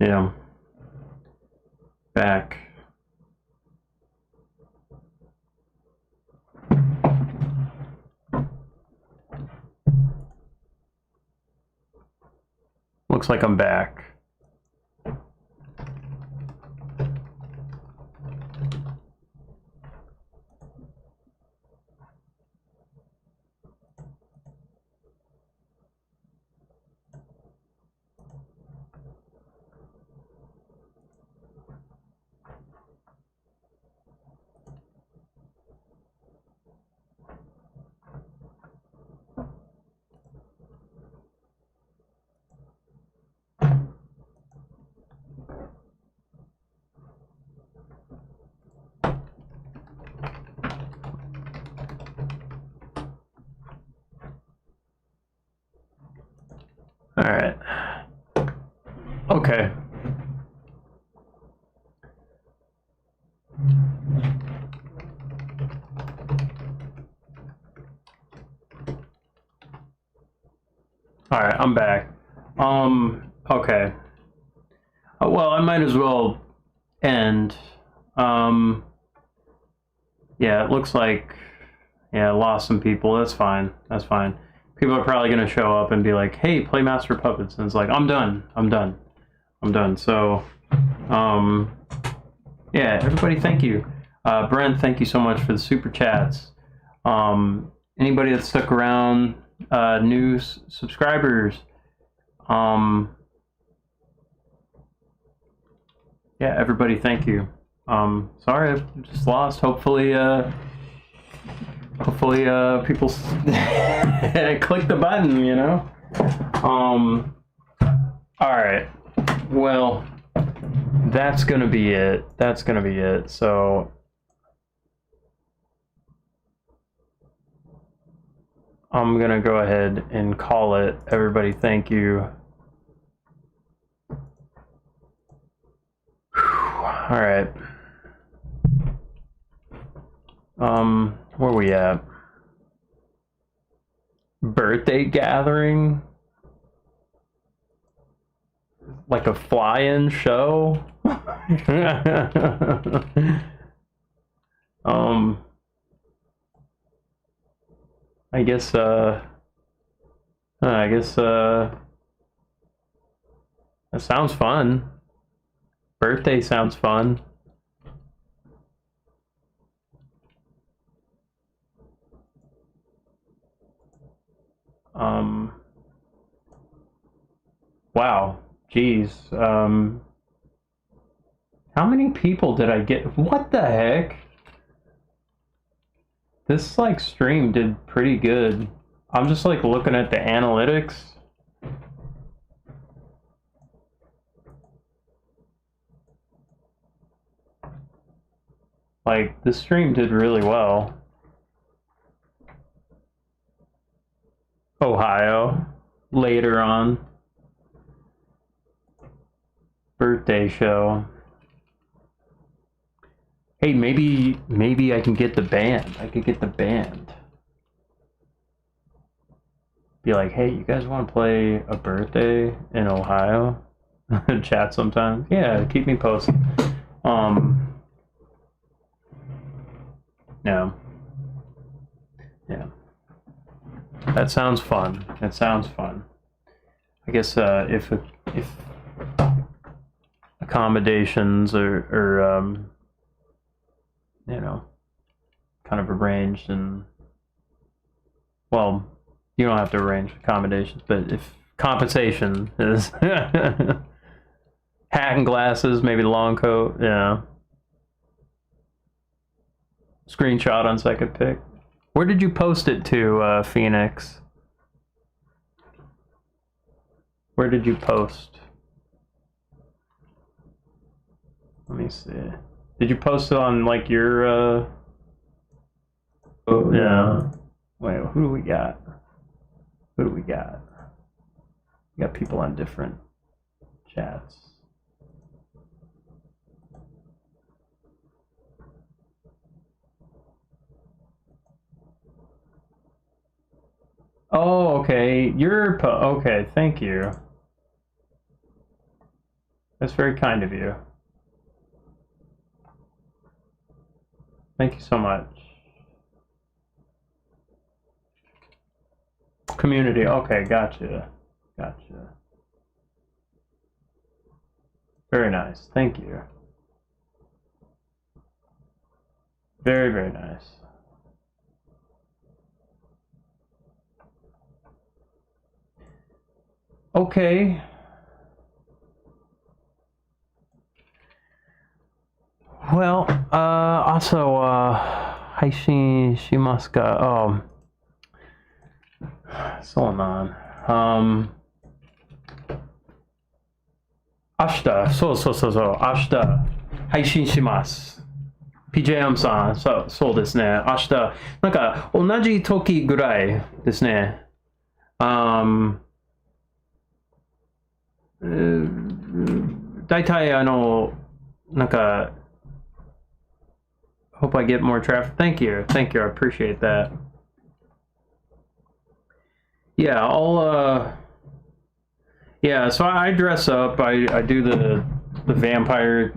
Yeah. Back. Looks like I'm back. All right. Okay. All right, I'm back. Okay. Well, I might as well end. Yeah, it looks like, yeah, I lost some people. That's fine. That's fine. People are probably going to show up and be like, hey, play Master Puppets. And it's like, I'm done. I'm done. I'm done. So, yeah, everybody, thank you. Brent, thank you so much for the super chats. Anybody that stuck around, new subscribers, yeah, everybody, thank you. Sorry, I just lost. Hopefully, people click the button, you know? Alright. Well, that's gonna be it. That's gonna be it. So, I'm gonna go ahead and call it. Everybody, thank you. Alright. Where we at? Birthday gathering? Like a fly-in show? I guess, that sounds fun. Birthday sounds fun. Wow. Jeez. How many people did I get? What the heck? This, like, stream did pretty good. I'm just, like, looking at the analytics. Like, this stream did really well. Ohio. Later on. Birthday show. Hey, maybe I can get the band. I could get the band. Be like, hey, you guys want to play a birthday in Ohio? Chat sometime. Yeah, keep me posted. Yeah. Yeah. That sounds fun. That sounds fun. I guess if accommodations are you know, kind of arranged, and, well, you don't have to arrange accommodations, but if compensation is hat and glasses, maybe the long coat, yeah. Screenshot on second pick. Where did you post it to, Phoenix? Where did you post? Let me see. Did you post it on, like, your, oh, yeah. Wait, who do we got? Who do we got? We got people on different chats. Oh, okay. Okay, thank you. That's very kind of you. Thank you so much. Community. Okay, gotcha. Gotcha. Very nice. Thank you. Very, very nice. Okay. Well, also, 配信しますか? そうなん。明日、そうそうそうそう、明日、配信します。PJM さん、そうですね。明日、なんか、同じ時ぐらいですね。大体、なんか、hope I get more traffic. Thank you. Thank you. I appreciate that. Yeah, yeah, so I dress up. I do the vampire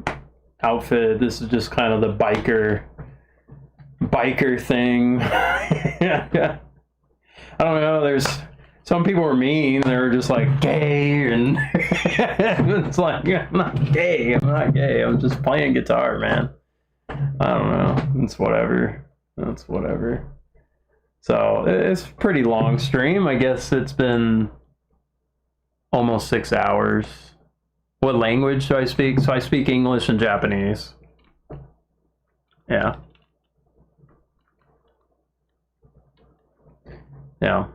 outfit. This is just kind of the biker thing. I don't know. There's some people are mean. They're just like gay, and it's like I'm not gay. I'm not gay. I'm just playing guitar, man. I don't know. It's whatever. It's whatever. So it's a pretty long stream. I guess it's been almost 6 hours. What language do I speak? So I speak English and Japanese. Yeah. Yeah.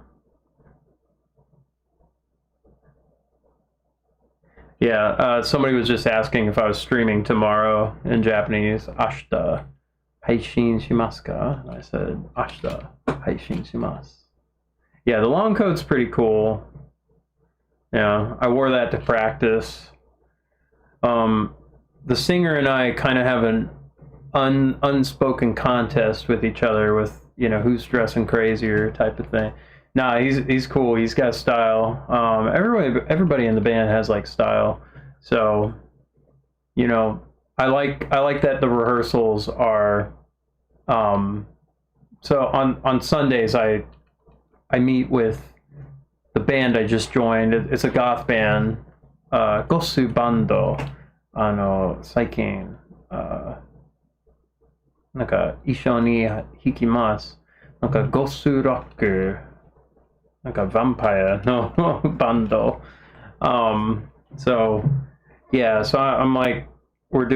Yeah, somebody was just asking if I was streaming tomorrow in Japanese. Ashita heishin shimasu ka? And I said, Ashita heishin shimasu. Yeah, the long coat's pretty cool. Yeah, I wore that to practice. The singer and I kind of have an unspoken contest with each other with, you know, who's dressing crazier type of thing. Nah, he's cool. He's got style. Everybody in the band has like style. So, you know, I like that the rehearsals are. So on Sundays I meet with the band I just joined. It's a goth band. Gosu Bando. 最近なんか一緒に弾きます。なんかゴスロック。like a vampire bando. So yeah, so I'm like, we're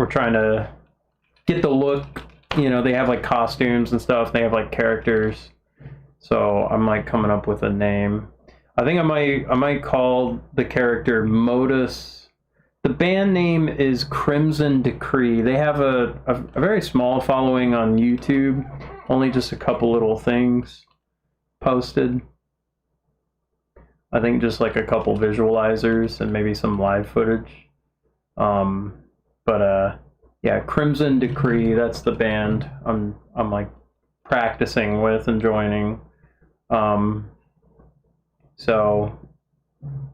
trying to get the look, you know, they have like costumes and stuff, they have like characters. So I'm like coming up with a name. I think I might call the character Modus. The band name is Crimson Decree. They have a very small following on YouTube, only just a couple little things posted. I think just like a couple visualizers and maybe some live footage. Yeah, Crimson Decree, that's the band I'm like practicing with and joining. So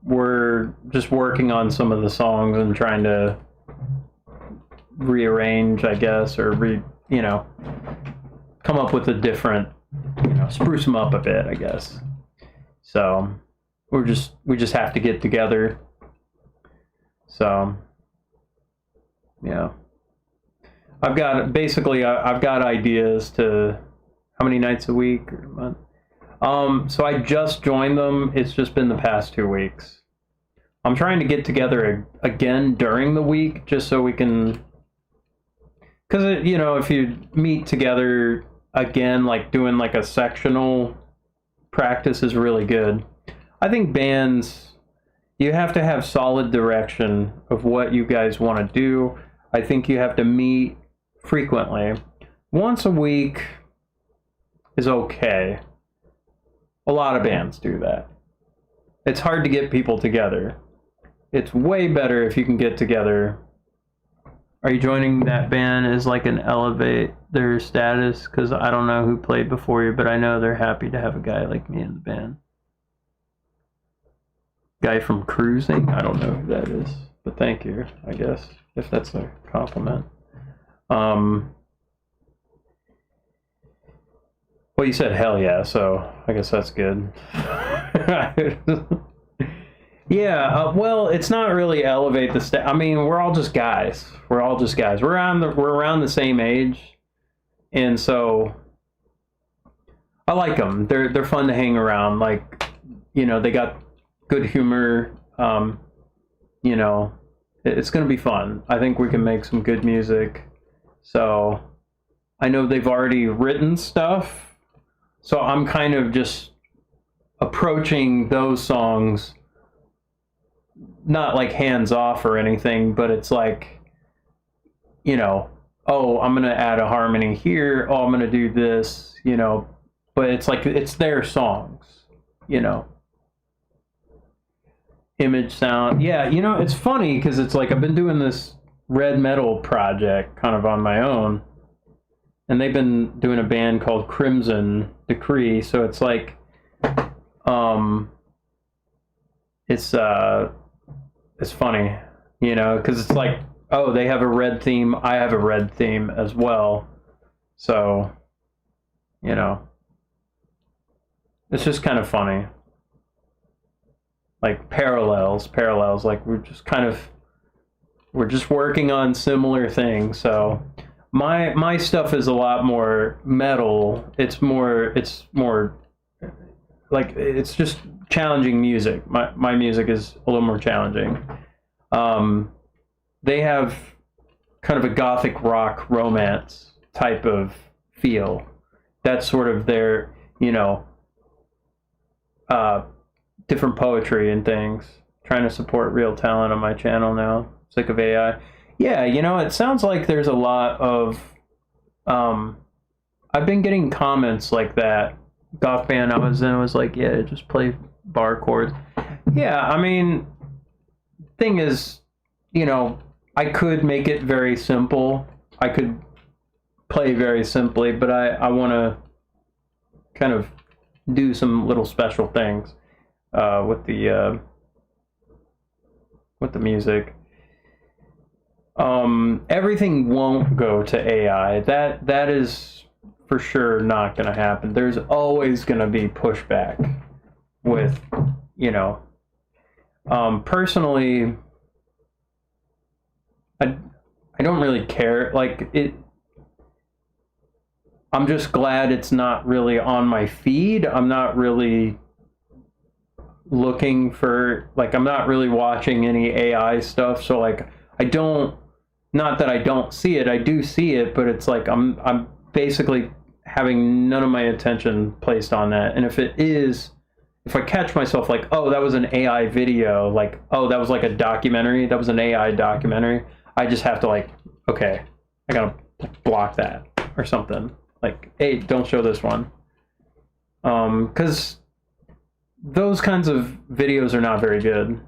we're just working on some of the songs and trying to rearrange, I guess, or come up with a different, spruce them up a bit, I guess. So we just have to get together. So yeah, I've got ideas to how many nights a week or a month. So I just joined them. It's just been the past 2 weeks. I'm trying to get together again during the week just so we can, because if you meet together again, like doing like a sectional practice is really good. I think bands, you have to have solid direction of what you guys want to do. I think you have to meet frequently. Once a week is okay. A lot of bands do that. It's hard to get people together. It's way better if you can get together. Are you joining that band as like an elevate their status? Because I don't know who played before you, but I know they're happy to have a guy like me in the band. Guy from Cruising? I don't know who that is. but thank you, I guess, if that's a compliment. Well, you said hell yeah, so I guess that's good. Yeah, well, it's not really elevate the I mean, we're all just guys. We're all just guys. We're around the same age, and so I like them. They're fun to hang around. Like, you know, they got good humor. You know, it's gonna be fun. I think we can make some good music. So I know they've already written stuff, so I'm kind of just approaching those songs not like hands off or anything, but it's like, you know, oh, I'm gonna add a harmony here, oh, I'm gonna do this, you know, but it's like it's their songs, you know. Image sound, yeah, you know, it's funny because it's like I've been doing this red metal project kind of on my own, and they've been doing a band called Crimson Decree, so it's like it's funny, you know, because it's like, oh, they have a red theme, I have a red theme as well, so, you know, it's just kind of funny, like parallels, like we're just working on similar things. So my stuff is a lot more metal. It's more like, it's just challenging music. My music is a little more challenging. They have kind of a gothic rock romance type of feel. That's sort of their, you know, different poetry and things. Trying to support real talent on my channel now. Sick of AI. Yeah, you know, it sounds like there's a lot of I've been getting comments like that. Goth band I was in was like, yeah, just play bar chords. Yeah, I mean, thing is, you know, I could make it very simple. I could play very simply, but I want to kind of do some little special things with the music. Everything won't go to AI. That is for sure not going to happen. There's always going to be pushback with, you know, personally, I don't really care. Like, I'm just glad it's not really on my feed. I'm not really looking for, like, I'm not really watching any AI stuff. So like, not that I don't see it, I do see it, but it's like, I'm basically having none of my attention placed on that. And if I catch myself like, oh, that was an AI video, like, oh, that was like a documentary, that was an AI documentary, I just have to like, okay, I gotta block that or something. Like, hey, don't show this one. Because those kinds of videos are not very good.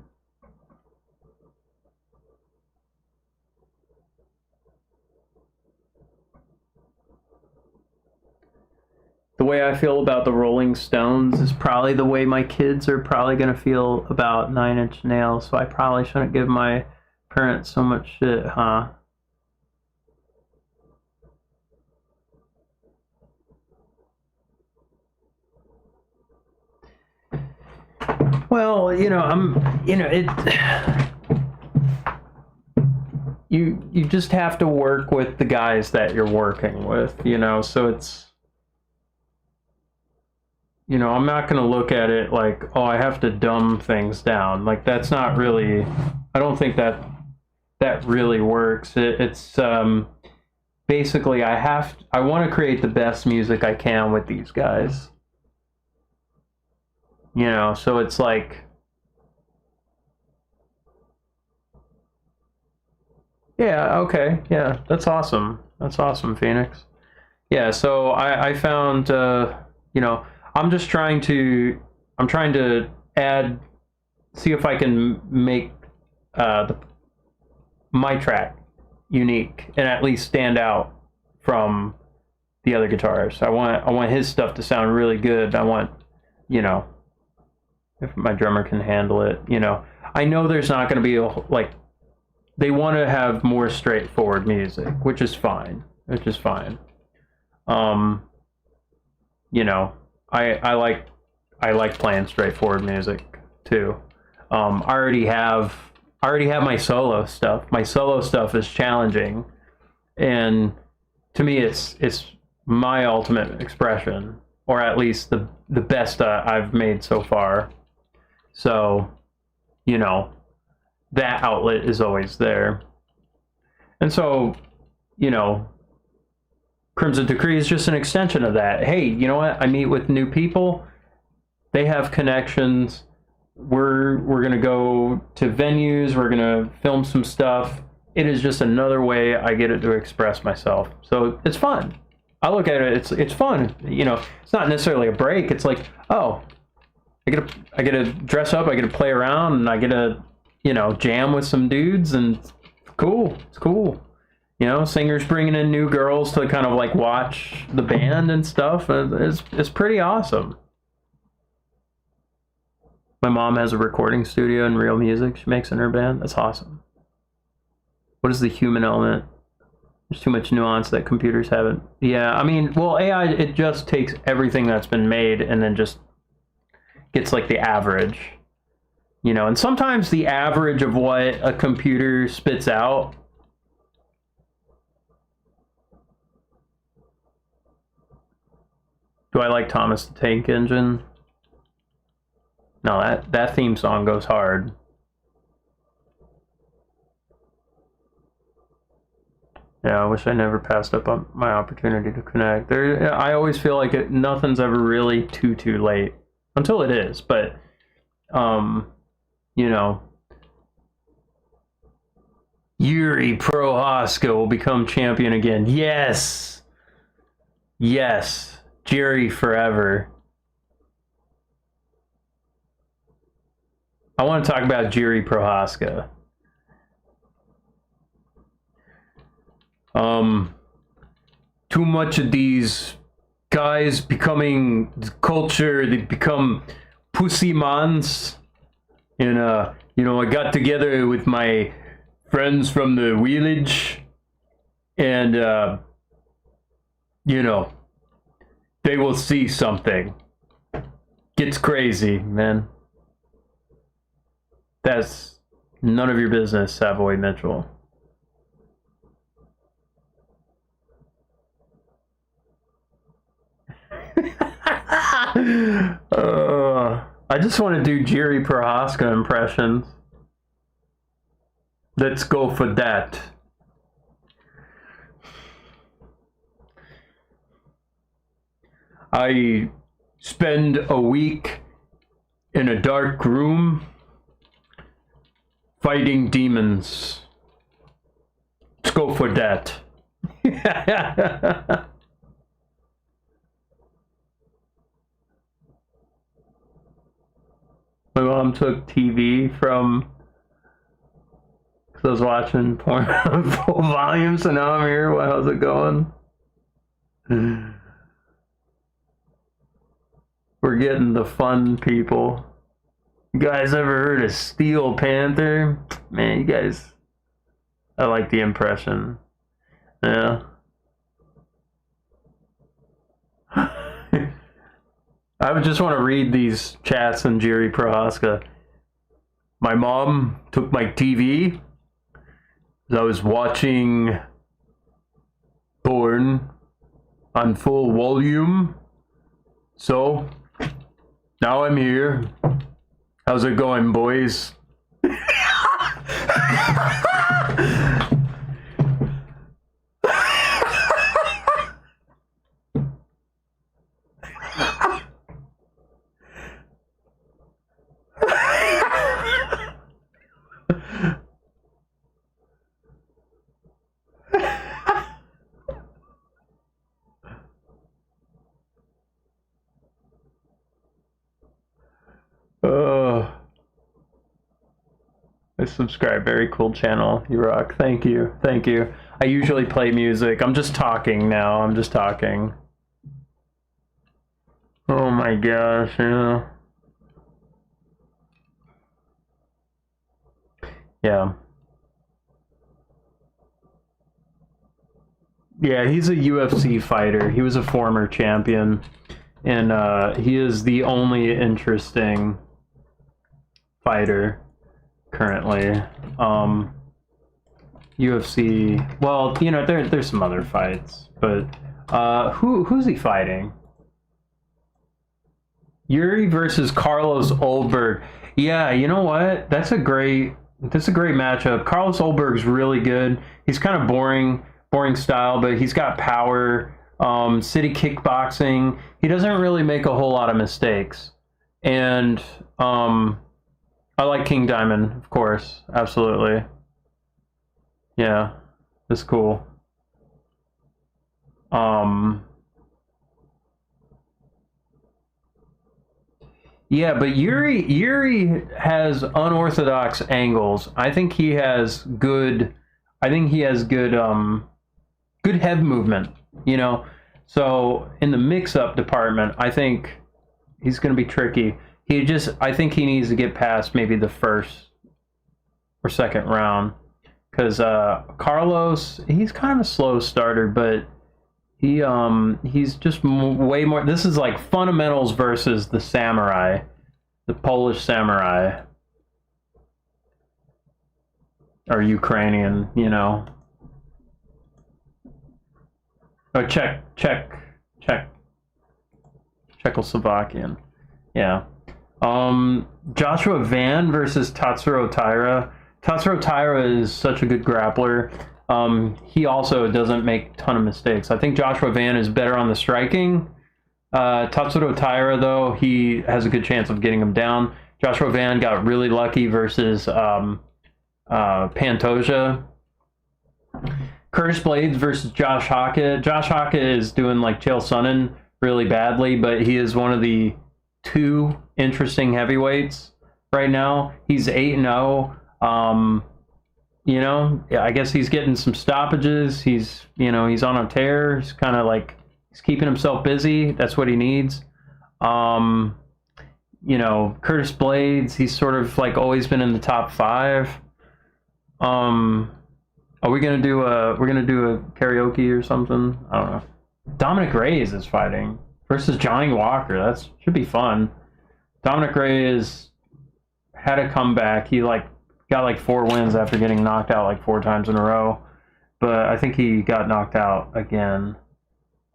The way I feel about the Rolling Stones is probably the way my kids are probably going to feel about Nine Inch Nails, so I probably shouldn't give my parents so much shit, huh? Well, you know, you just have to work with the guys that you're working with, you know, so it's, you know, I'm not going to look at it like, oh, I have to dumb things down. Like, that's not really, I don't think that really works. It's basically, I want to create the best music I can with these guys. You know, so it's like, yeah, okay, yeah, that's awesome. That's awesome, Phoenix. Yeah, so I found, you know, I'm trying to see if I can make my track unique and at least stand out from the other guitarists. I want his stuff to sound really good. I want, you know, if my drummer can handle it, you know. I know there's not going to be like they want to have more straightforward music, which is fine. Which is fine. You know, I like playing straightforward music too. I already have my solo stuff. My solo stuff is challenging, and to me, it's my ultimate expression, or at least the best I've made so far. So, you know, that outlet is always there, and so, you know, Crimson Decree is just an extension of that. Hey, you know what? I meet with new people. They have connections. We're gonna go to venues. We're gonna film some stuff. It is just another way I get it to express myself. So it's fun. I look at it. It's fun. You know, it's not necessarily a break. It's like, oh, I get to dress up. I get to play around, and I get to, you know, jam with some dudes, and it's cool. It's cool. You know, singers bringing in new girls to kind of like watch the band and stuff. It's pretty awesome. My mom has a recording studio and real music she makes in her band. That's awesome. What is the human element? There's too much nuance that computers haven't. Yeah, I mean, well, AI, it just takes everything that's been made and then just gets like the average. You know, and sometimes the average of what a computer spits out. Do I like Thomas the Tank Engine? No, that theme song goes hard. Yeah, I wish I never passed up on my opportunity to connect. I always feel like nothing's ever really too late until it is. But, you know, Yuri Prohaska will become champion again. Yes, yes, Jerry forever. I want to talk about Jiri Prohaska. Too much of these guys becoming culture, they become pussy mans. And, you know, I got together with my friends from the village, and, you know, they will see something. Gets crazy, man. That's none of your business, Savoy Mitchell. I just want to do Jiri Prohaska impressions. Let's go for that. I spend a week in a dark room fighting demons. Let's go for that. My mom took TV from, because I was watching porn on full volume, so now I'm here. How's it going? We're getting the fun people. You guys ever heard of Steel Panther? Man, you guys, I like the impression. Yeah. I would just want to read these chats in Jiri Prohaska. My mom took my TV as I was watching porn on full volume. So, now I'm here. How's it going, boys? I subscribe. Very cool channel. You rock. Thank you. Thank you. I usually play music. I'm just talking now. I'm just talking. Oh my gosh, yeah. Yeah. Yeah, he's a UFC fighter. He was a former champion, and he is the only interesting fighter currently. UFC. Well, you know, there's some other fights, but who's he fighting? Yuri versus Carlos Olberg. Yeah, you know what? That's a great matchup. Carlos Olberg's really good. He's kind of boring style, but he's got power. City kickboxing. He doesn't really make a whole lot of mistakes. And I like King Diamond, of course. Absolutely. Yeah, it's cool. Yeah, but Yuri has unorthodox angles. I think he has good. I think he has good head movement. You know, so in the mix-up department, I think he's going to be tricky. I think he needs to get past maybe the first or second round, because Carlos, he's kind of a slow starter, but he's just way more. This is like fundamentals versus the samurai, the Polish samurai, or Ukrainian, you know. Oh, Czechoslovakian. Yeah. Joshua Van versus Tatsuro Taira. Tatsuro Taira is such a good grappler. He also doesn't make a ton of mistakes. I think Joshua Van is better on the striking. Tatsuro Taira, though, he has a good chance of getting him down. Joshua Van got really lucky versus Pantoja. Curtis Blades versus Josh Hockett. Josh Hockett is doing like Chael Sonnen really badly, but he is one of the two interesting heavyweights right now. He's 8-0. You know, I guess he's getting some stoppages. He's on a tear. He's kind of like, he's keeping himself busy. That's what he needs. You know, Curtis Blades, he's sort of like always been in the top 5. Are we gonna do a karaoke or something? I don't know. Dominic Reyes is fighting versus Johnny Walker. That should be fun. Dominic Reyes had a comeback. He got like 4 wins after getting knocked out like 4 times in a row, but I think he got knocked out again.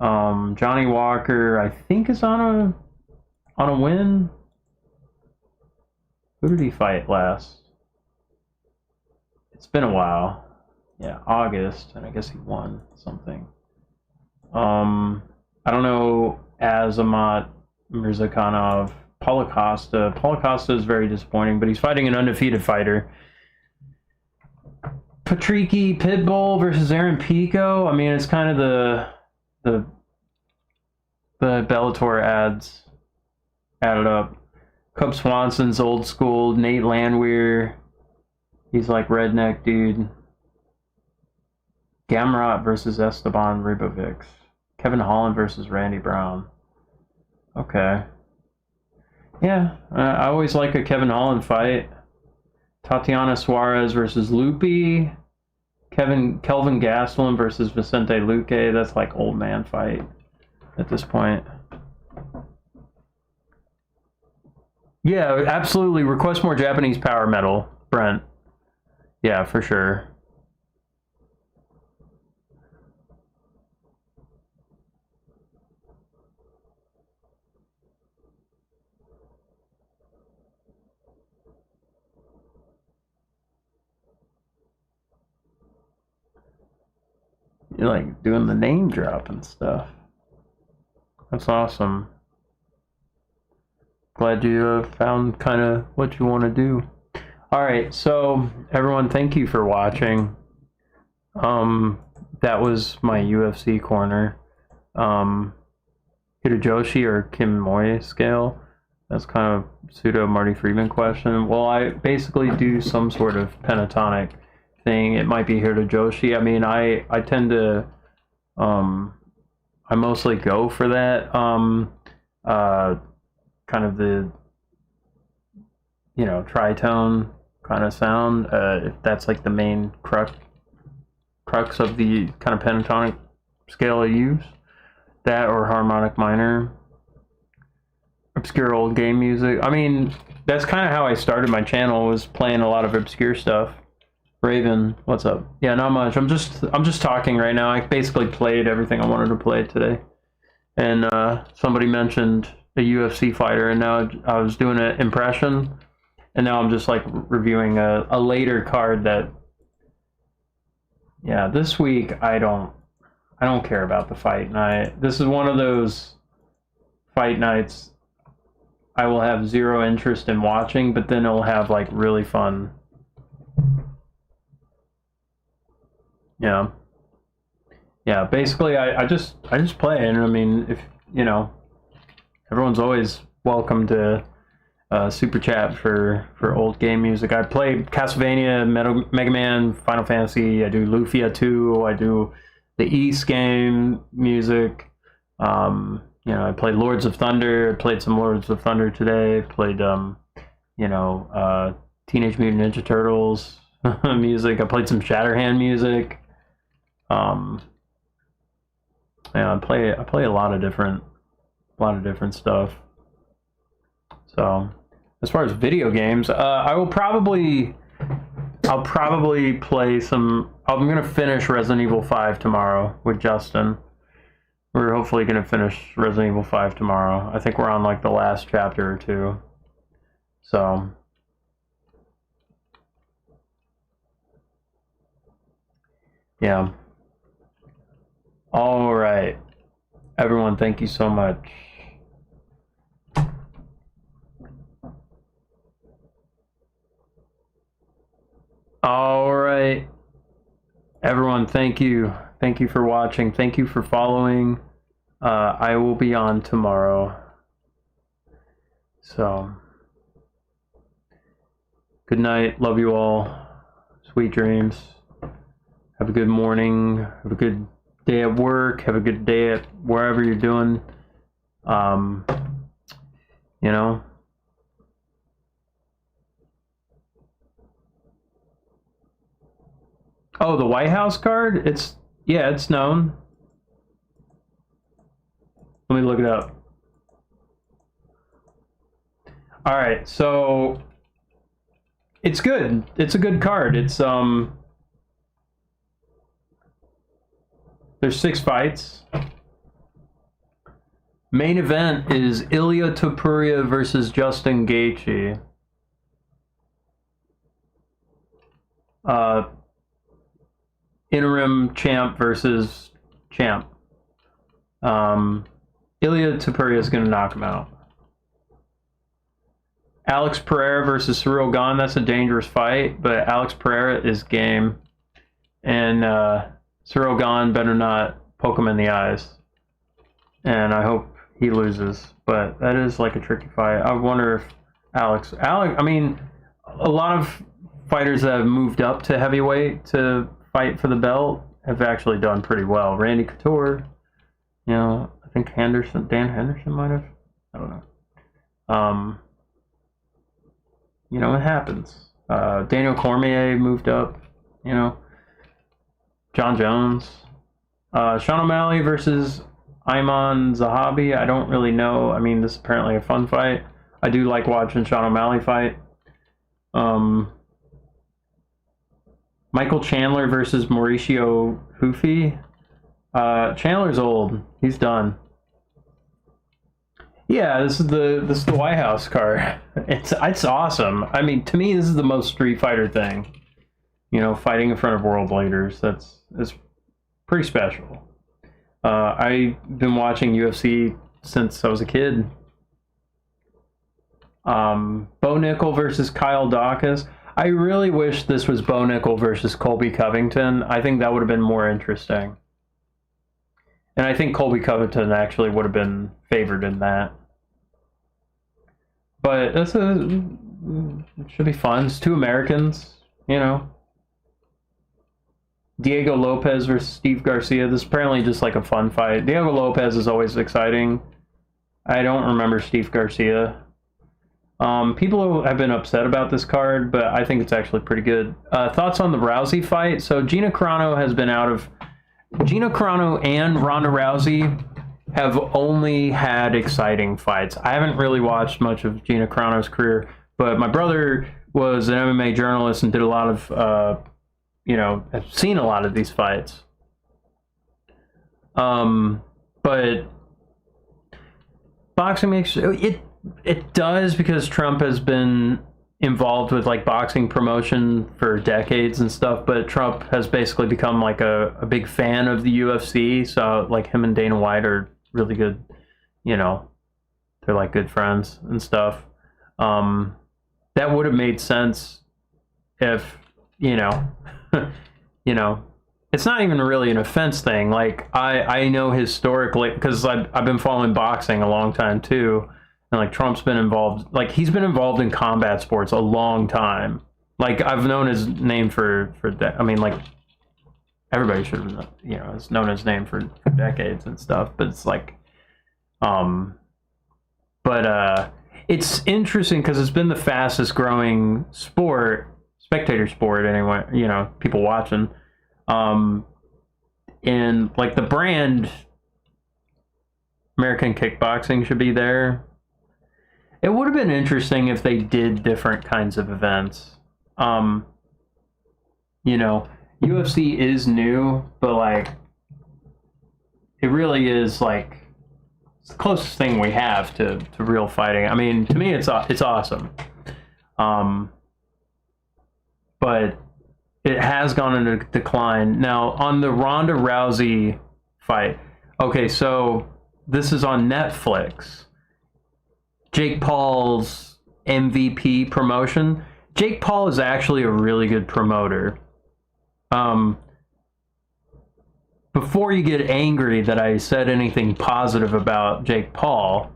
Johnny Walker, I think, is on a win. Who did he fight last? It's been a while. Yeah, August, and I guess he won something. I don't know. Azamat Mirzakhanov, Paulo Costa. Paulo Costa is very disappointing, but he's fighting an undefeated fighter. Patricky Pitbull versus Aaron Pico. I mean, it's kind of the Bellator ads added up. Cub Swanson's old school. Nate Landwehr. He's like redneck dude. Gamrot versus Esteban Ribovics. Kevin Holland versus Randy Brown. Okay. Yeah, I always like a Kevin Holland fight. Tatiana Suarez versus Lupi. Kelvin Gastelum versus Vicente Luque. That's like old man fight at this point. Yeah, absolutely. Request more Japanese power metal, Brent. Yeah, for sure. You're like doing the name drop and stuff. That's awesome. Glad you found kind of what you want to do. Alright, so everyone, thank you for watching. That was my UFC corner. Hitojoshi or Kim Moy scale? That's kind of pseudo Marty Friedman question. Well, I basically do some sort of pentatonic thing. It might be Hitojoshi. I mean, I tend to I mostly go for that kind of the, you know, tritone kind of sound, if that's like the main crux of the kind of pentatonic scale I use. That or harmonic minor. Obscure old game music. I mean, that's kind of how I started my channel, was playing a lot of obscure stuff. Raven, what's up? Yeah, not much. I'm just talking right now. I basically played everything I wanted to play today. And somebody mentioned a UFC fighter, and now I was doing an impression, and now I'm just like reviewing a later card that. Yeah, this week I don't care about the fight night. This is one of those fight nights I will have zero interest in watching, but then it'll have like really fun. Yeah. Yeah, basically I just play, and I mean, if you know, everyone's always welcome to super chat for old game music. I play Castlevania, Mega Man, Final Fantasy. I do Lufia 2. I do the East game music. You know, I played Lords of Thunder. I played some Lords of Thunder today. I played you know, Teenage Mutant Ninja Turtles music. I played some Shatterhand music. Yeah, I play a lot of different stuff. So, as far as video games, I'll probably play some. I'm gonna finish Resident Evil 5 tomorrow with Justin. We're hopefully gonna finish Resident Evil 5 tomorrow. I think we're on like the last chapter or two. So, yeah. All right, everyone. Thank you so much. All right, everyone, thank you. Thank you for watching. Thank you for following. I will be on tomorrow. So, good night. Love you all. Sweet dreams. Have a good morning. Have a good day at work. Have a good day at wherever you're doing. You know. Oh, the White House card? It's known. Let me look it up. All right, so it's good. It's a good card. It's there's 6 fights. Main event is Ilia Topuria versus Justin Gaethje. Interim champ versus champ. Ilia Topuria is going to knock him out. Alex Pereira versus Cyril Gane. That's a dangerous fight, but Alex Pereira is game. And Cyril Gane better not poke him in the eyes. And I hope he loses. But that is like a tricky fight. I wonder if Alex, I mean, a lot of fighters that have moved up to heavyweight to fight for the belt have actually done pretty well. Randy Couture, you know, I think Dan Henderson might have. I don't know. You know, it happens. Daniel Cormier moved up, you know. John Jones. Sean O'Malley versus Ayman Zahabi. I don't really know. I mean, this is apparently a fun fight. I do like watching Sean O'Malley fight. Michael Chandler versus Mauricio Hufi. Chandler's old. He's done. Yeah, this is the White House card. It's awesome. I mean, to me, this is the most Street Fighter thing. You know, fighting in front of world leaders. It's pretty special. I've been watching UFC since I was a kid. Bo Nickel versus Kyle Dawkins. I really wish this was Bo Nickel versus Colby Covington. I think that would have been more interesting. And I think Colby Covington actually would have been favored in that. But it should be fun. It's 2 Americans, you know. Diego Lopez versus Steve Garcia. This is apparently just like a fun fight. Diego Lopez is always exciting. I don't remember Steve Garcia. People have been upset about this card, but I think it's actually pretty good. Thoughts on the Rousey fight? So Gina Carano has been out of Gina Carano and Ronda Rousey have only had exciting fights. I haven't really watched much of Gina Carano's career, but my brother was an MMA journalist and did a lot of, I've seen a lot of these fights. But boxing makes it does, because Trump has been involved with like boxing promotion for decades and stuff, but Trump has basically become like a big fan of the UFC, so like him and Dana White are really good, they're like good friends and stuff. That would have made sense if, it's not even really an offense thing. Like I know historically, because I've been following boxing a long time too. And like Trump's been involved, like he's been involved in combat sports a long time. Like I've known his name for that. I mean, like everybody should have, has known his name for decades and stuff. But it's like, it's interesting because it's been the fastest growing sport, spectator sport anyway. People watching, and like the brand American Kickboxing should be there. It would have been interesting if they did different kinds of events. UFC is new, but like it really is like it's the closest thing we have to real fighting. I mean, to me, it's awesome. But it has gone into decline. Now, on the Ronda Rousey fight, okay, so this is on Netflix. Jake Paul's MVP promotion. Jake Paul is actually a really good promoter. Before you get angry that I said anything positive about Jake Paul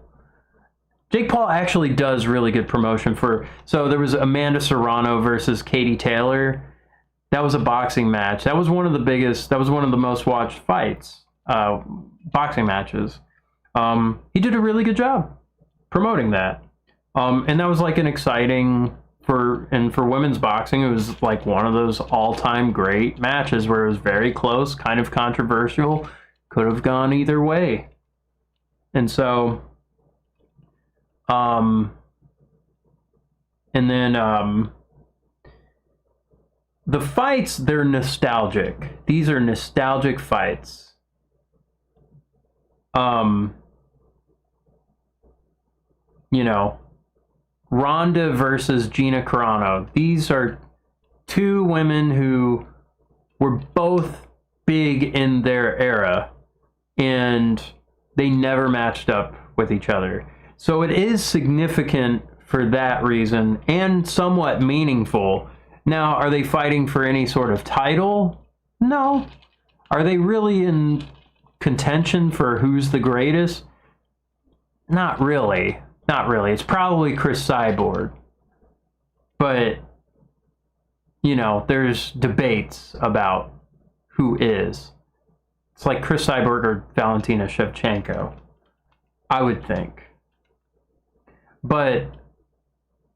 actually does really good promotion so there was Amanda Serrano versus Katie Taylor. That was a boxing match. That was one of the most watched fights, boxing matches. He did a really good job promoting that. And that was like an exciting for women's boxing, it was like one of those all-time great matches where it was very close, kind of controversial, could have gone either way. And so and then the fights, they're nostalgic. These are nostalgic fights. Ronda versus Gina Carano. These are two women who were both big in their era, and they never matched up with each other. So it is significant for that reason, and somewhat meaningful. Now, are they fighting for any sort of title? No. Are they really in contention for who's the greatest? Not really. Not really. It's probably Chris Cyborg. But, there's debates about who is. It's like Chris Cyborg or Valentina Shevchenko, I would think. But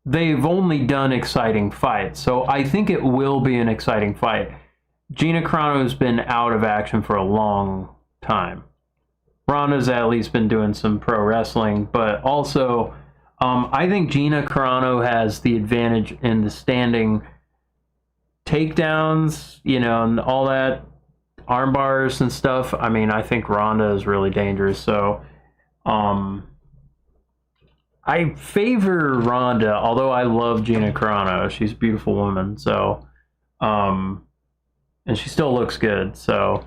they've only done exciting fights, so I think it will be an exciting fight. Gina Carano's been out of action for a long time. Ronda's at least been doing some pro wrestling, but also I think Gina Carano has the advantage in the standing takedowns, and all that, arm bars and stuff. I mean, I think Ronda is really dangerous, so I favor Ronda, although I love Gina Carano. She's a beautiful woman, so and she still looks good, so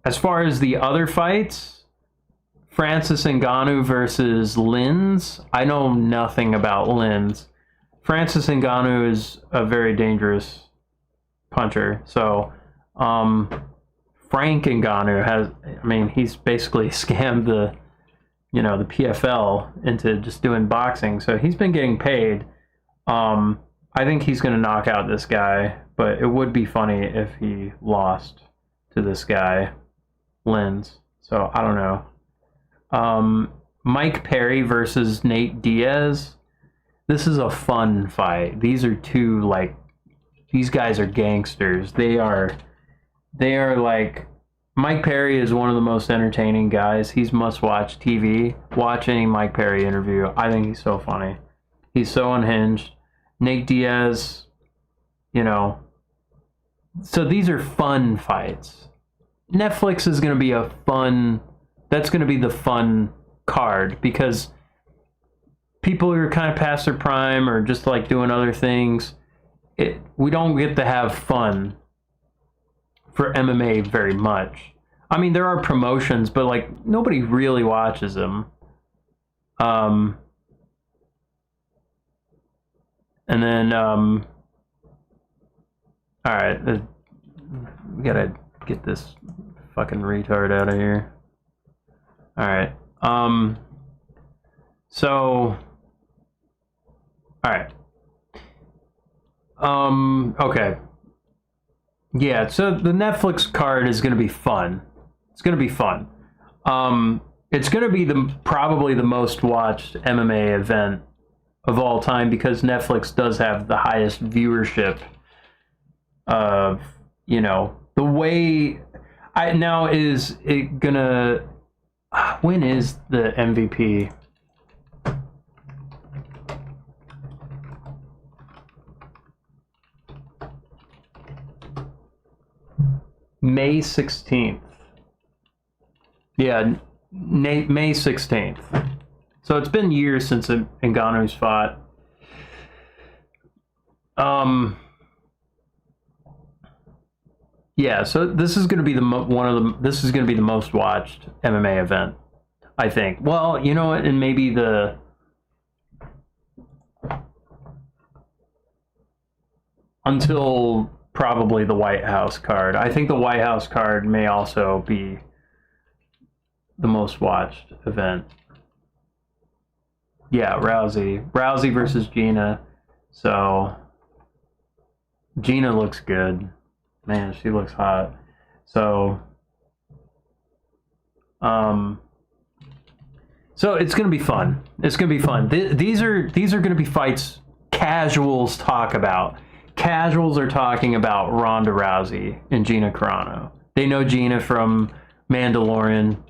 as far as the other fights, Francis Ngannou versus Lins, I know nothing about Lins. Francis Ngannou is a very dangerous puncher, so Frank Ngannou he's basically scammed the PFL into just doing boxing, so he's been getting paid. I think he's going to knock out this guy, but it would be funny if he lost to this guy, Lins. So I don't know. Mike Perry versus Nate Diaz. This is a fun fight. These are two, these guys are gangsters. They are they are like, Mike Perry is one of the most entertaining guys. He's must-watch TV. Watch any Mike Perry interview. I think he's so funny. He's so unhinged. Nate Diaz, you know. So these are fun fights. Netflix is going to be that's going to be the fun card, because people who are kind of past their prime or just like doing other things, we don't get to have fun for MMA very much. I mean, there are promotions, but like nobody really watches them. And then, all right, we gotta get this fucking retard out of here. All right, so, all right, okay. Yeah, so the Netflix card is going to be fun. It's going to be fun. It's going to be probably the most watched MMA event of all time, because Netflix does have the highest viewership of, the way now is it gonna, when is the MVP? May 16th. Yeah, May 16th. So it's been years since Ngannou's fought. Yeah, so this is going to be this is going to be the most watched MMA event, I think. Well, you know what, and maybe until probably the White House card. I think the White House card may also be the most watched event. Yeah, Rousey versus Gina. So Gina looks good. Man, she looks hot. So so it's gonna be fun. It's gonna be fun. These are gonna be fights casuals talk about. Casuals are talking about Ronda Rousey and Gina Carano. They know Gina from Mandalorian.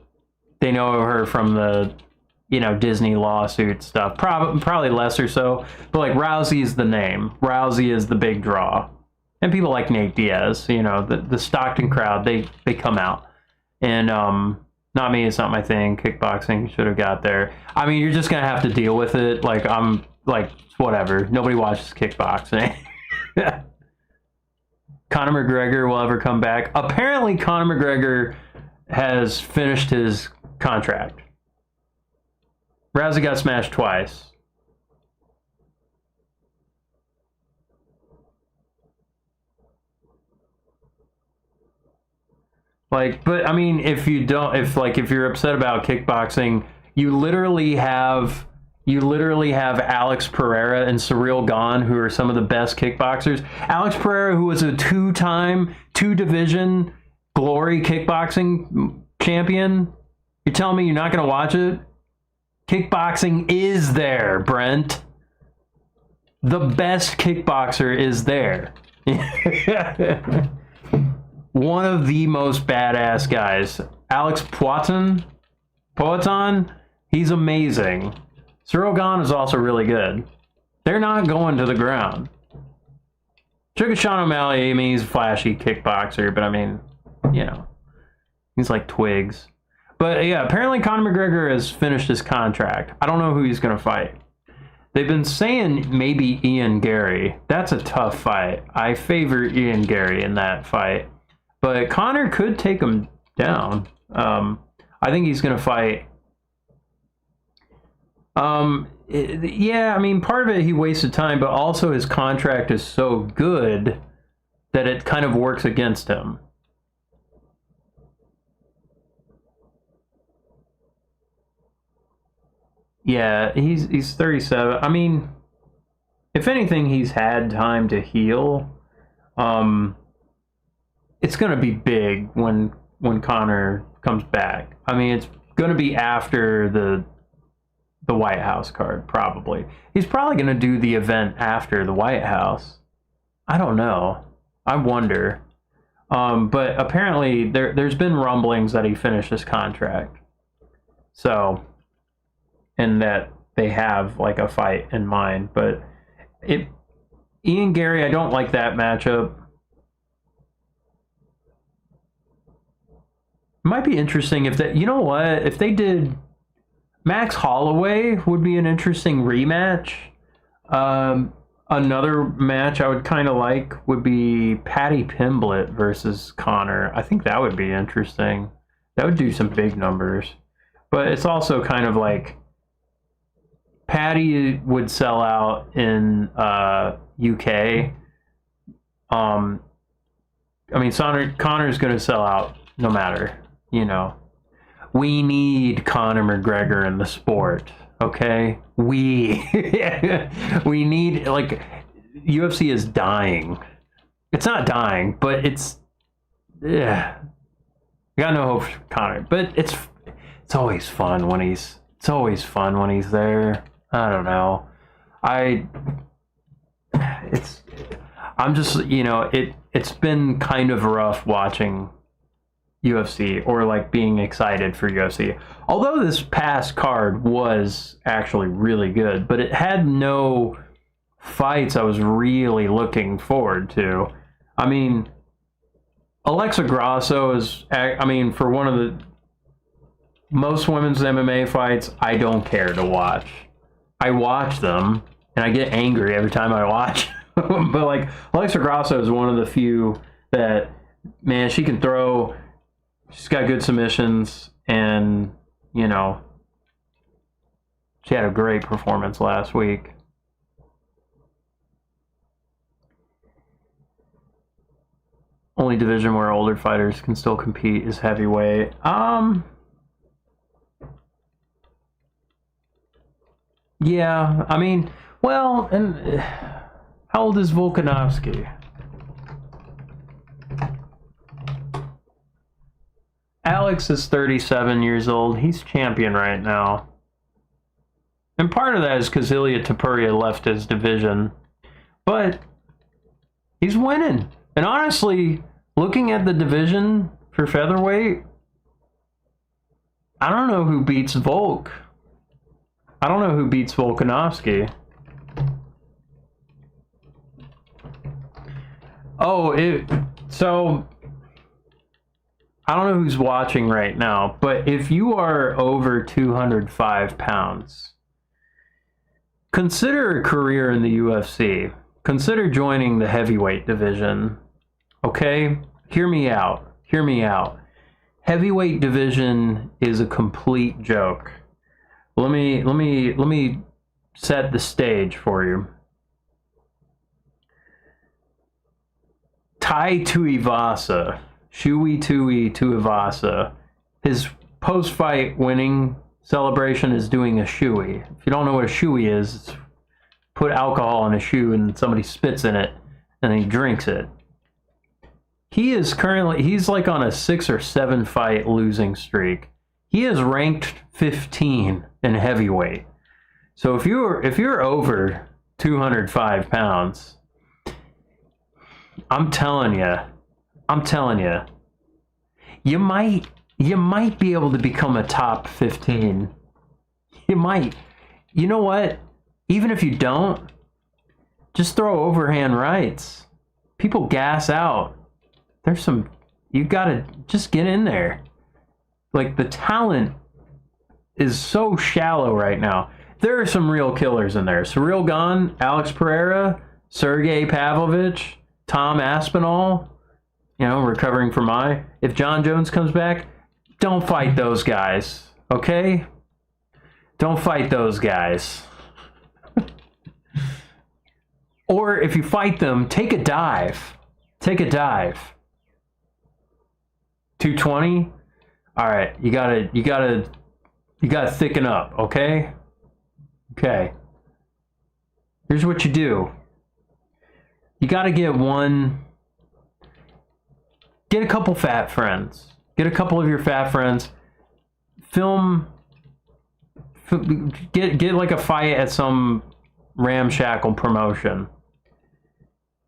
They know her from the, Disney lawsuit stuff. Probably less or so. But like, Rousey is the name. Rousey is the big draw. And people like Nate Diaz, the Stockton crowd, they come out. And not me, it's not my thing. Kickboxing should have got there. I mean, you're just gonna have to deal with it. Like, I'm like, whatever. Nobody watches kickboxing. Conor McGregor will ever come back. Apparently, Conor McGregor has finished his contract. Rousey got smashed twice. Like, but I mean, if you're upset about kickboxing, you literally have Alex Pereira and Cyril Gane, who are some of the best kickboxers. Alex Pereira, who was a two-division Glory kickboxing champion. You're telling me you're not going to watch it? Kickboxing is there, Brent. The best kickboxer is there. One of the most badass guys. Alex Poitin, he's amazing. Cyril Gane is also really good. They're not going to the ground. Sugar Sean O'Malley, I mean, he's a flashy kickboxer, but I mean, he's like twigs. But yeah, apparently Conor McGregor has finished his contract. I don't know who he's going to fight. They've been saying maybe Ian Gary. That's a tough fight. I favor Ian Gary in that fight. But Conor could take him down. I think he's going to fight. Yeah, I mean, part of it, he wasted time, but also his contract is so good that it kind of works against him. Yeah, he's 37. I mean, if anything, he's had time to heal. It's going to be big when Conor comes back. I mean, it's going to be after the White House card, probably. He's probably going to do the event after the White House. I don't know. I wonder. But apparently there's been rumblings that he finished his contract. So, and that they have like a fight in mind. But Ian Gary, I don't like that matchup. It might be interesting if they, you know what, if they did Max Holloway would be an interesting rematch. Another match I would kind of like would be Paddy Pimblett versus Connor. I think that would be interesting. That would do some big numbers. But it's also kind of like Paddy would sell out in UK. I mean, Connor's going to sell out no matter, you know. We need Conor McGregor in the sport, okay? We need, like, UFC is dying. It's not dying, but it's, yeah. I got no hope for Conor, but it's always fun when he's there. I don't know. I'm just, you know, it's been kind of rough watching UFC or like being excited for UFC. Although this past card was actually really good, but it had no fights I was really looking forward to. I mean, Alexa Grasso is, I mean, for one of the most women's MMA fights, I don't care to watch. I watch them and I get angry every time I watch. But like Alexa Grasso is one of the few that, man, she can throw. She's got good submissions, and, you know, she had a great performance last week. Only division where older fighters can still compete is heavyweight. Yeah, I mean, well, and how old is Volkanovski? Alex is 37 years old. He's champion right now. And part of that is because Ilia Topuria left his division. But he's winning. And honestly, looking at the division for featherweight, I don't know who beats Volk. I don't know who beats Volkanovski. So I don't know who's watching right now, but if you are over 205 pounds, consider a career in the UFC. Consider joining the heavyweight division. Okay? Hear me out. Hear me out. Heavyweight division is a complete joke. Let me set the stage for you. Tai Tuivasa, Shui Tuivasa, his post-fight winning celebration is doing a shoey. If you don't know what a shoey is, it's put alcohol in a shoe and somebody spits in it and he drinks it. He's like on a 6 or 7 fight losing streak. He is ranked 15 in heavyweight. So if you're over 205 pounds, I'm telling you, you might be able to become a top 15. You might. You know what? Even if you don't, just throw overhand rights. People gas out. You gotta just get in there. Like, the talent is so shallow right now. There are some real killers in there. Cyril Gane, Alex Pereira, Sergey Pavlovich, Tom Aspinall, you know, recovering from eye. If John Jones comes back, don't fight those guys, okay? Don't fight those guys. Or if you fight them, take a dive. Take a dive. 220? All right, you gotta thicken up, okay? Okay. Here's what you do. You gotta get a couple fat friends. Get a couple of your fat friends. Get like a fight at some ramshackle promotion.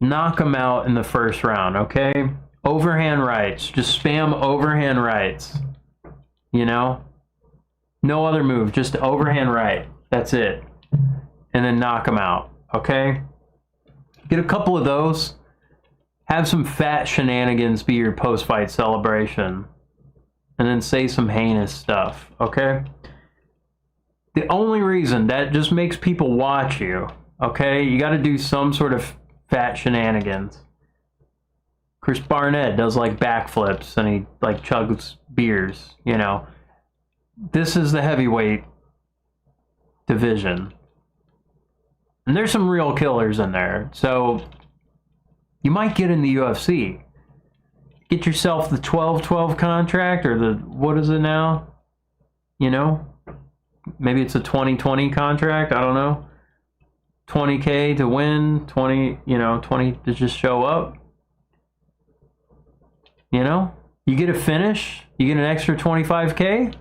Knock them out in the first round, okay? Overhand rights. Just spam overhand rights. You know? No other move, just overhand right. That's it. And then knock them out. Okay? Get a couple of those. Have some fat shenanigans be your post-fight celebration. And then say some heinous stuff. Okay? The only reason that just makes people watch you. Okay? You got to do some sort of fat shenanigans. Chris Barnett does like backflips and he like chugs beers, you know. This is the heavyweight division. And there's some real killers in there. So you might get in the UFC. Get yourself the 12-12 contract or the, what is it now? You know? Maybe it's a 20-20 contract, I don't know. 20K to win, 20 to just show up. You know? You get a finish, you get an extra 25K.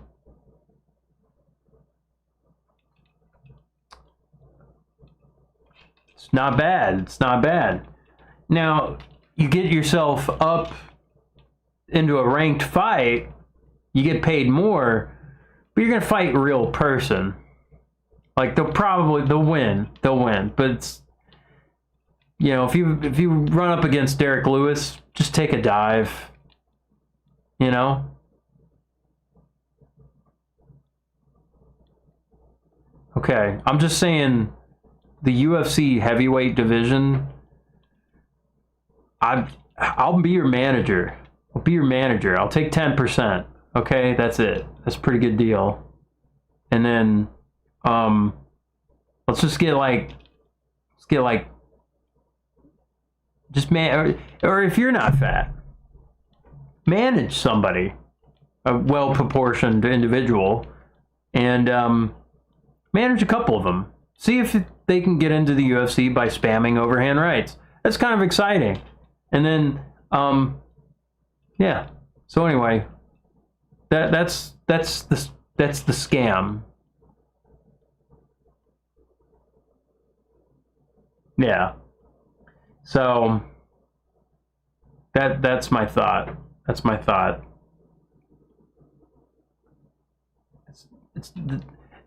It's not bad. It's not bad. Now, you get yourself up into a ranked fight, you get paid more, but you're going to fight a real person. Like, they'll win. But it's, you know, if you run up against Derek Lewis, just take a dive. You know? Okay, I'm just saying the UFC heavyweight division, I'll be your manager. I'll be your manager. I'll take 10%. Okay, that's it. That's a pretty good deal. And then let's just get like just man, or if you're not fat, manage somebody, a well-proportioned individual, and manage a couple of them. See if they can get into the UFC by spamming overhand rights. That's kind of exciting. And then, yeah. So anyway, that's the scam. Yeah. So that's my thought. That's my thought.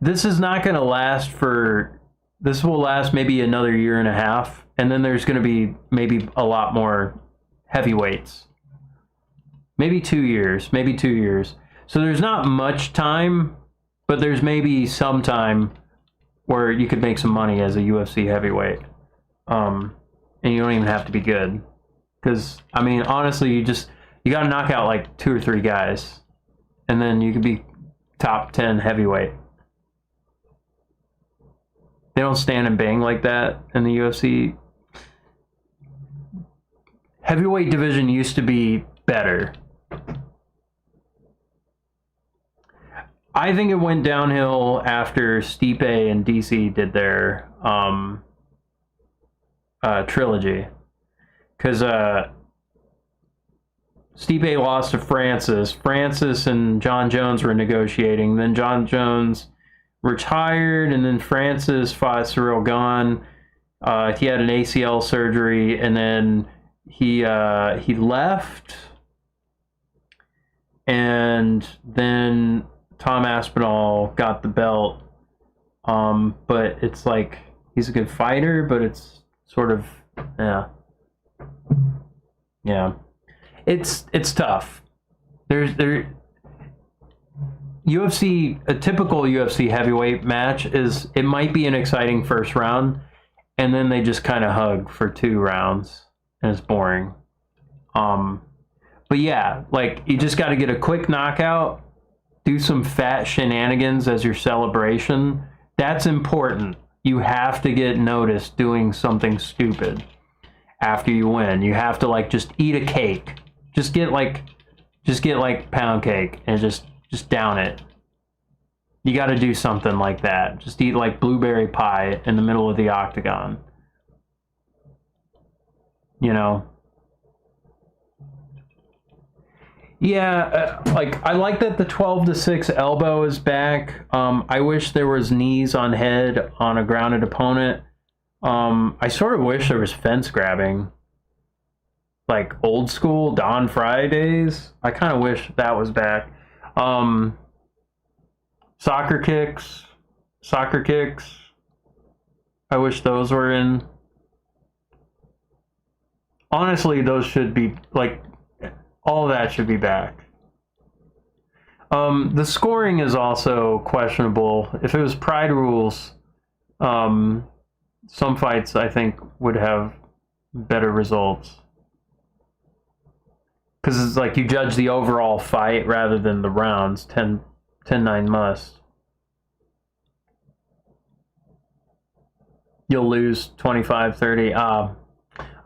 This is not going to last for. This will last maybe another year and a half, and then there's going to be maybe a lot more heavyweights. Maybe 2 years. Maybe 2 years. So there's not much time, but there's maybe some time where you could make some money as a UFC heavyweight. And you don't even have to be good. Because, I mean, honestly, you got to knock out like 2 or 3 guys. And then you could be top 10 heavyweight. They don't stand and bang like that in the UFC. Heavyweight division used to be better. I think it went downhill after Stipe and DC did their trilogy. Because Stipe lost to Francis. Francis and John Jones were negotiating. Then John Jones retired, and then Francis fought Cyril Gane. He had an ACL surgery, and then he left. And then Tom Aspinall got the belt. But it's like, he's a good fighter, but it's sort of, yeah. It's tough. UFC, a typical UFC heavyweight match is, it might be an exciting first round, and then they just kind of hug for 2 rounds, and it's boring. But yeah, like, you just got to get a quick knockout, do some fat shenanigans as your celebration. That's important. You have to get noticed doing something stupid after you win. You have to, like, just eat a cake. Just get like pound cake and just down it. You got to do something like that. Just eat like blueberry pie in the middle of the octagon. You know? Yeah, like, I like that the 12-6 elbow is back. I wish there was knees on head on a grounded opponent. I sort of wish there was fence grabbing. like old school Don Fridays. I kind of wish that was back. Soccer kicks. I wish those were in. Honestly, those should be, like, all that should be back. The scoring is also questionable. If it was Pride rules, some fights I think would have better results. Because it's like you judge the overall fight rather than the rounds. 10-9 must. You'll lose 25-30. All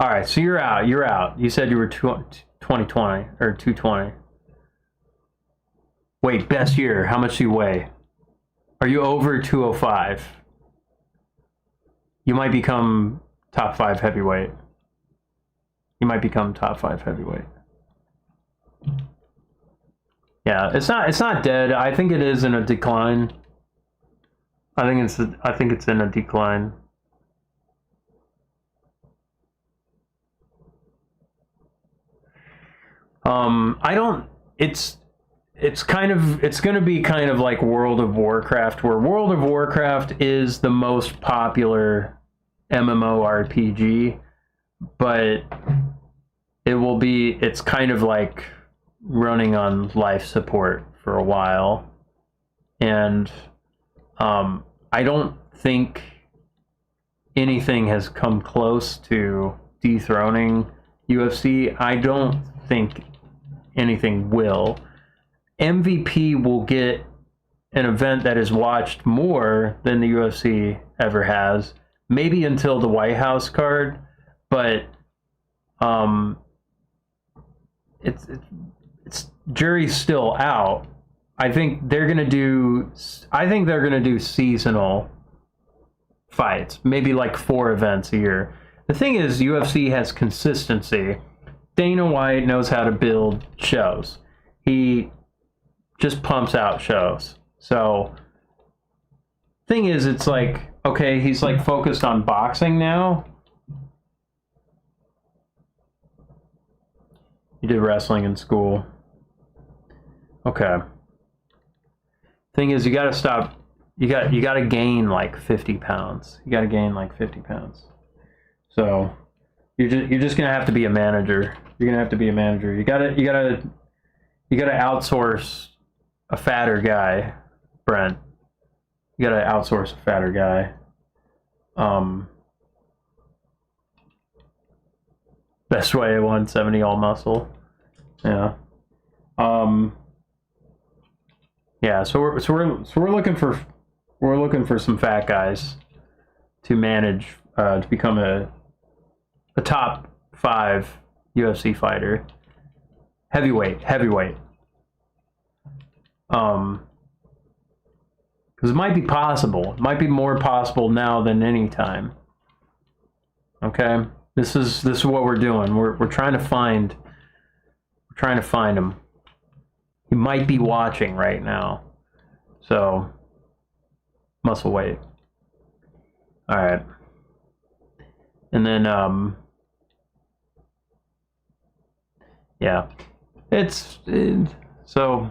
right, so you're out. You said you were 2020 or 220. Wait, best year. How much do you weigh? Are you over 205? You might become top 5 heavyweight. Yeah, it's not dead. I think it is in a decline. I think it's in a decline. It's going to be kind of like World of Warcraft, where World of Warcraft is the most popular MMORPG, but it's kind of like running on life support for a while. And I don't think anything has come close to dethroning UFC. I don't think anything will. MVP will get an event that is watched more than the UFC ever has, maybe until the White House card, but it's jury's still out. I think they're gonna do seasonal fights, maybe like 4 events a year. The thing is, UFC has consistency. Dana White knows how to build shows. He just pumps out shows. So, thing is, it's like, okay, he's like focused on boxing now. You did wrestling in school. Okay. Thing is, you gotta stop. You gotta gain like 50 pounds. You gotta gain like 50 pounds. So, you're just gonna have to be a manager. You're gonna have to be a manager. You gotta outsource a fatter guy, Brent. You gotta outsource a fatter guy. Best way at 170 all muscle. Yeah. Yeah. So we're looking for some fat guys to manage to become a top 5 UFC fighter. Heavyweight. Because it might be possible. It might be more possible now than any time. Okay, this is what we're doing. We're trying to find him. He might be watching right now. So, muscle weight. All right, and then yeah, so.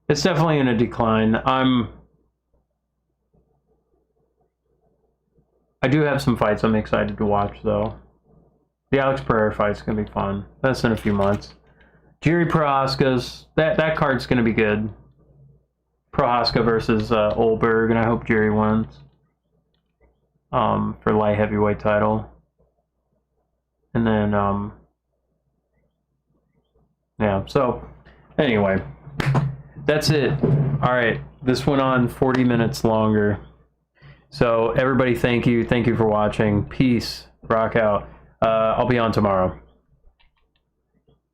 It's definitely in a decline. I do have some fights I'm excited to watch, though. The Alex Pereira fight's gonna be fun. That's in a few months. Jiri Prochazka's that card's gonna be good. Prochazka versus Olberg, and I hope Jiri wins. For light heavyweight title. And then yeah. So anyway. That's it. All right. This went on 40 minutes longer. So everybody, thank you. Thank you for watching. Peace. Rock out. I'll be on tomorrow.